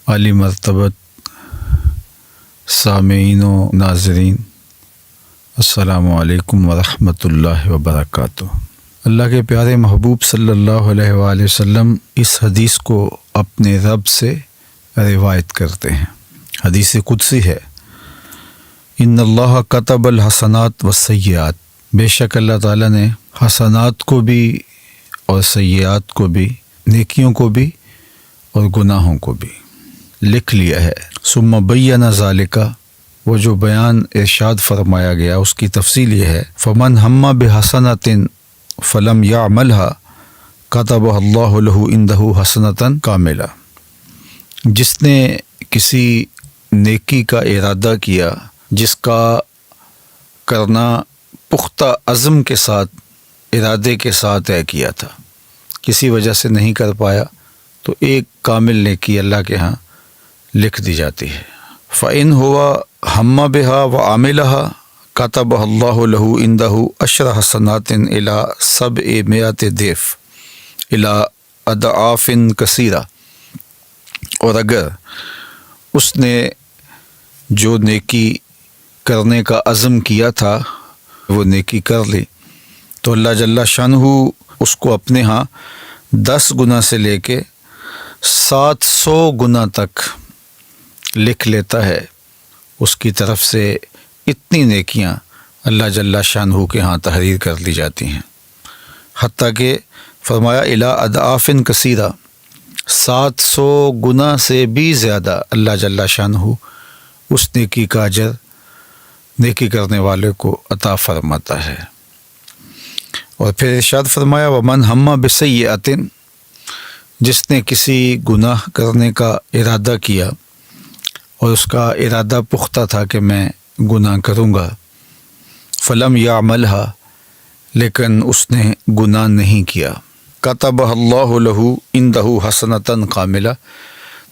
عالی مرتبت سامعین و ناظرین، السلام علیکم ورحمۃ اللہ وبرکاتہ۔ اللہ کے پیارے محبوب صلی اللہ علیہ وآلہ وسلم اس حدیث کو اپنے رب سے روایت کرتے ہیں۔ حدیث قدسی ہے، ان اللہ کتب الحسنات والسیئات، بے شک اللہ تعالیٰ نے حسنات کو بھی اور سیئات کو بھی، نیکیوں کو بھی اور گناہوں کو بھی لکھ لیا ہے۔ ثم بین ذالک، وہ جو بیان ارشاد فرمایا گیا اس کی تفصیل یہ ہے، فمن ہم بحسنۃ فلم یعملھا کتبہ اللہ لہ عندہ حسنۃ کاملہ، جس نے کسی نیکی کا ارادہ کیا، جس کا کرنا پختہ عزم کے ساتھ، ارادے کے ساتھ طے کیا تھا، کسی وجہ سے نہیں کر پایا، تو ایک کامل نیکی اللہ کے ہاں لکھ دی جاتی ہے۔ فَإِنْ هُوَ هَمَّ بِهَا وَعَمِلَهَا كَتَبَهَا اللَّهُ لَهُ عِنْدَهُ عَشْرَ حَسَنَاتٍ إِلَى 700 ضِعْف إِلَى أَضْعَافٍ كَثِيرَةٍ، اور اگر اس نے جو نیکی کرنے کا عزم کیا تھا وہ نیکی کر لی، تو اللہ جل شانہ اس کو اپنے ہاں 10 گنا سے لے کے 700 گنا تک لکھ لیتا ہے۔ اس کی طرف سے اتنی نیکیاں اللہ جل شانہ کے ہاں تحریر کر لی جاتی ہیں، حتیٰ کہ فرمایا الی اضعاف کثیرہ، 700 گنا سے بھی زیادہ اللہ جل شانہ اس نیکی کا اجر نیکی کرنے والے کو عطا فرماتا ہے۔ اور پھر ارشاد فرمایا ومن ہم بسیئۃ، جس نے کسی گناہ کرنے کا ارادہ کیا اور اس کا ارادہ پختہ تھا کہ میں گناہ کروں گا، فلم یعملھا، لیکن اس نے گناہ نہیں کیا، کتبہ اللہ لہ عندہ حسنۃ کاملہ،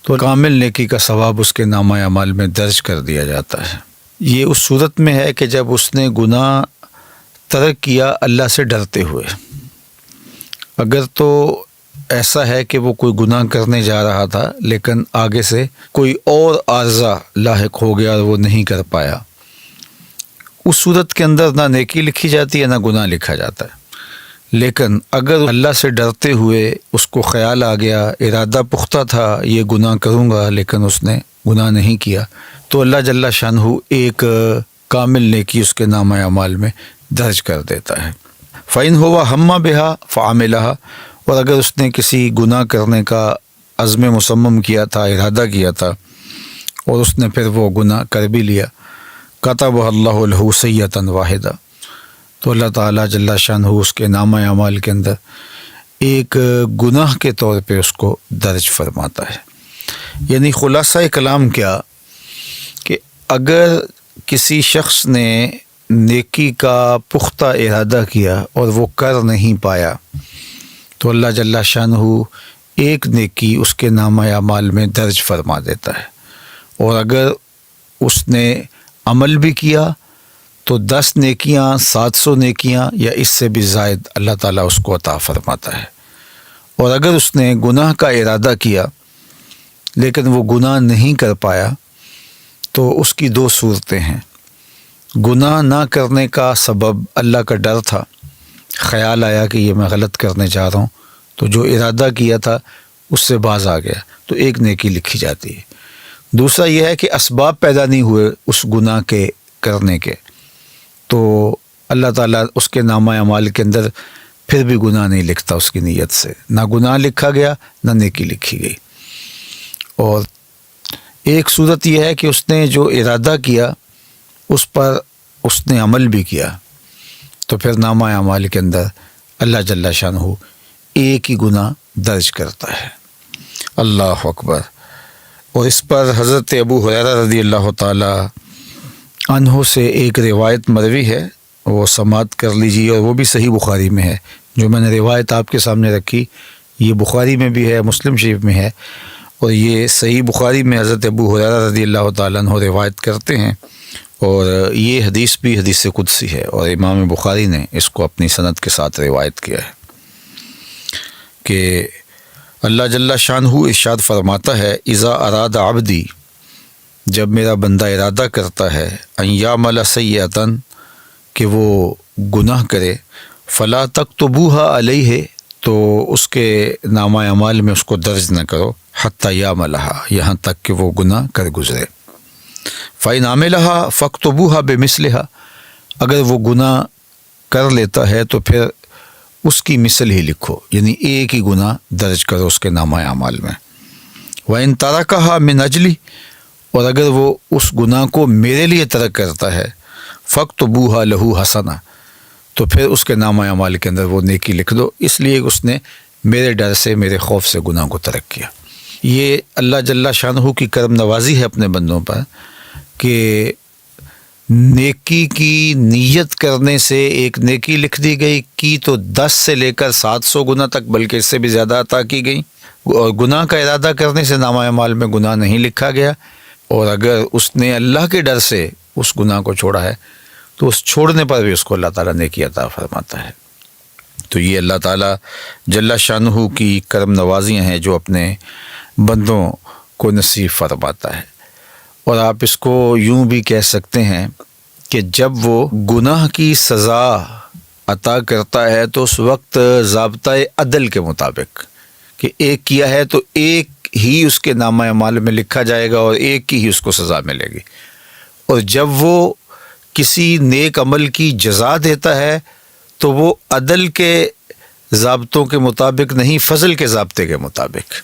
تو کامل نیکی کا ثواب اس کے نامہ اعمال میں درج کر دیا جاتا ہے۔ یہ اس صورت میں ہے کہ جب اس نے گناہ ترک کیا اللہ سے ڈرتے ہوئے۔ اگر تو ایسا ہے کہ وہ کوئی گناہ کرنے جا رہا تھا لیکن آگے سے کوئی اور عارضہ لاحق ہو گیا اور وہ نہیں کر پایا، اس صورت کے اندر نہ نیکی لکھی جاتی ہے نہ گناہ لکھا جاتا ہے۔ لیکن اگر اللہ سے ڈرتے ہوئے اس کو خیال آ گیا، ارادہ پختہ تھا یہ گناہ کروں گا، لیکن اس نے گناہ نہیں کیا، تو اللہ جل شانہ ایک کامل نیکی اس کے نامہ اعمال میں درج کر دیتا ہے۔ فَإِنْ هُوَ هَمَّ بِهَا فَعَمِلَهَا، اور اگر اس نے کسی گناہ کرنے کا عزم مصمم کیا تھا، ارادہ کیا تھا، اور اس نے پھر وہ گناہ کر بھی لیا، کتبہ اللہ لہ سیئۃ واحدہ، تو اللہ تعالیٰ جل شانہ اس کے نامہ اعمال کے اندر ایک گناہ کے طور پہ اس کو درج فرماتا ہے۔ یعنی خلاصہ کلام کیا کہ اگر کسی شخص نے نیکی کا پختہ ارادہ کیا اور وہ کر نہیں پایا، تو اللہ جل شانہ ایک نیکی اس کے نامہ اعمال میں درج فرما دیتا ہے، اور اگر اس نے عمل بھی کیا تو 10 نیکیاں، 700 نیکیاں یا اس سے بھی زائد اللہ تعالیٰ اس کو عطا فرماتا ہے۔ اور اگر اس نے گناہ کا ارادہ کیا لیکن وہ گناہ نہیں کر پایا، تو اس کی 2 صورتیں ہیں۔ گناہ نہ کرنے کا سبب اللہ کا ڈر تھا، خیال آیا کہ یہ میں غلط کرنے جا رہا ہوں، تو جو ارادہ کیا تھا اس سے باز آ گیا، تو ایک نیکی لکھی جاتی ہے۔ دوسرا یہ ہے کہ اسباب پیدا نہیں ہوئے اس گناہ کے کرنے کے، تو اللہ تعالیٰ اس کے نامہ اعمال کے اندر پھر بھی گناہ نہیں لکھتا، اس کی نیت سے نہ گناہ لکھا گیا نہ نیکی لکھی گئی۔ اور ایک صورت یہ ہے کہ اس نے جو ارادہ کیا اس پر اس نے عمل بھی کیا، تو پھر نامہ اعمال کے اندر اللہ جل شانہ ایک ہی گناہ درج کرتا ہے۔ اللہ اکبر۔ اور اس پر حضرت ابو ہریرہ رضی اللہ تعالی عنہ سے ایک روایت مروی ہے، وہ سماعت کر لیجیے، اور وہ بھی صحیح بخاری میں ہے۔ جو میں نے روایت آپ کے سامنے رکھی یہ بخاری میں بھی ہے، مسلم شریف میں ہے، اور یہ صحیح بخاری میں حضرت ابو ہریرہ رضی اللہ تعالیٰ عنہ روایت کرتے ہیں، اور یہ حدیث بھی حدیث قدسی ہے، اور امام بخاری نے اس کو اپنی سند کے ساتھ روایت کیا ہے کہ اللہ جل شانہ ارشاد فرماتا ہے اذا اراد عبدی، جب میرا بندہ ارادہ کرتا ہے ان یعمل سیئۃ، کہ وہ گناہ کرے، فلا تکتبوها علیہ، تو اس کے نامہ اعمال میں اس کو درج نہ کرو، حتی یعملها، یہاں تک کہ وہ گناہ کر گزرے۔ فإن عملها فاکتبوها بمثلها، اگر وہ گناہ کر لیتا ہے تو پھر اس کی مثل ہی لکھو، یعنی ایک ہی گناہ درج کرو اس کے نامہ اعمال میں۔ وإن ترکها من اجلی، اور اگر وہ اس گناہ کو میرے لیے ترک کرتا ہے، فاکتبوها له حسنہ، تو پھر اس کے نامہ اعمال کے اندر وہ نیکی لکھ دو، اس لیے اس نے میرے ڈر سے، میرے خوف سے گناہ کو ترک کیا۔ یہ اللہ جل شانہ کی کرم نوازی ہے اپنے بندوں پر کہ نیکی کی نیت کرنے سے ایک نیکی لکھ دی گئی، کی تو 10 سے لے کر 700 گنا تک، بلکہ اس سے بھی زیادہ عطا کی گئی، اور گناہ کا ارادہ کرنے سے نامہ اعمال میں گناہ نہیں لکھا گیا، اور اگر اس نے اللہ کے ڈر سے اس گناہ کو چھوڑا ہے تو اس چھوڑنے پر بھی اس کو اللہ تعالیٰ نیکی عطا فرماتا ہے۔ تو یہ اللہ تعالیٰ جل شانہ کی کرم نوازیاں ہیں جو اپنے بندوں کو نصیب فرماتا ہے۔ اور آپ اس کو یوں بھی کہہ سکتے ہیں کہ جب وہ گناہ کی سزا عطا کرتا ہے تو اس وقت ضابطۂ عدل کے مطابق کہ ایک کیا ہے تو ایک ہی اس کے نامہ اعمال میں لکھا جائے گا اور ایک کی ہی اس کو سزا ملے گی، اور جب وہ کسی نیک عمل کی جزا دیتا ہے تو وہ عدل کے ضابطوں کے مطابق نہیں، فضل کے ضابطے کے مطابق،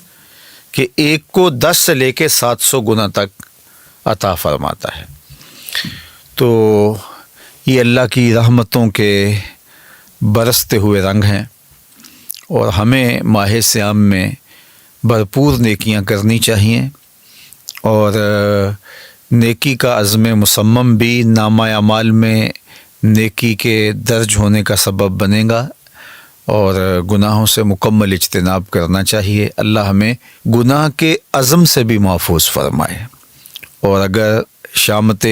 کہ ایک کو 10 سے لے کے 700 گنا تک عطا فرماتا ہے۔ تو یہ اللہ کی رحمتوں کے برستے ہوئے رنگ ہیں، اور ہمیں ماہ صیام میں بھرپور نیکیاں کرنی چاہیے، اور نیکی کا عزم مصمم بھی نامہ اعمال میں نیکی کے درج ہونے کا سبب بنے گا، اور گناہوں سے مکمل اجتناب کرنا چاہیے۔ اللہ ہمیں گناہ کے عزم سے بھی محفوظ فرمائے، اور اگر شامت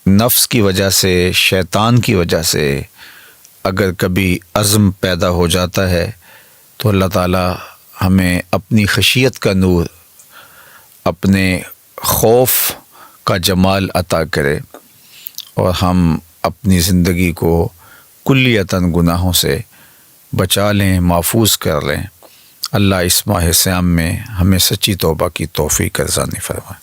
نفس کی وجہ سے، شیطان کی وجہ سے اگر کبھی عزم پیدا ہو جاتا ہے تو اللہ تعالیٰ ہمیں اپنی خشیت کا نور، اپنے خوف کا جمال عطا کرے، اور ہم اپنی زندگی کو کلیتاً گناہوں سے بچا لیں، محفوظ کر لیں۔ اللہ اس ماہ صیام میں ہمیں سچی توبہ کی توفیق ارزانی فرمائے۔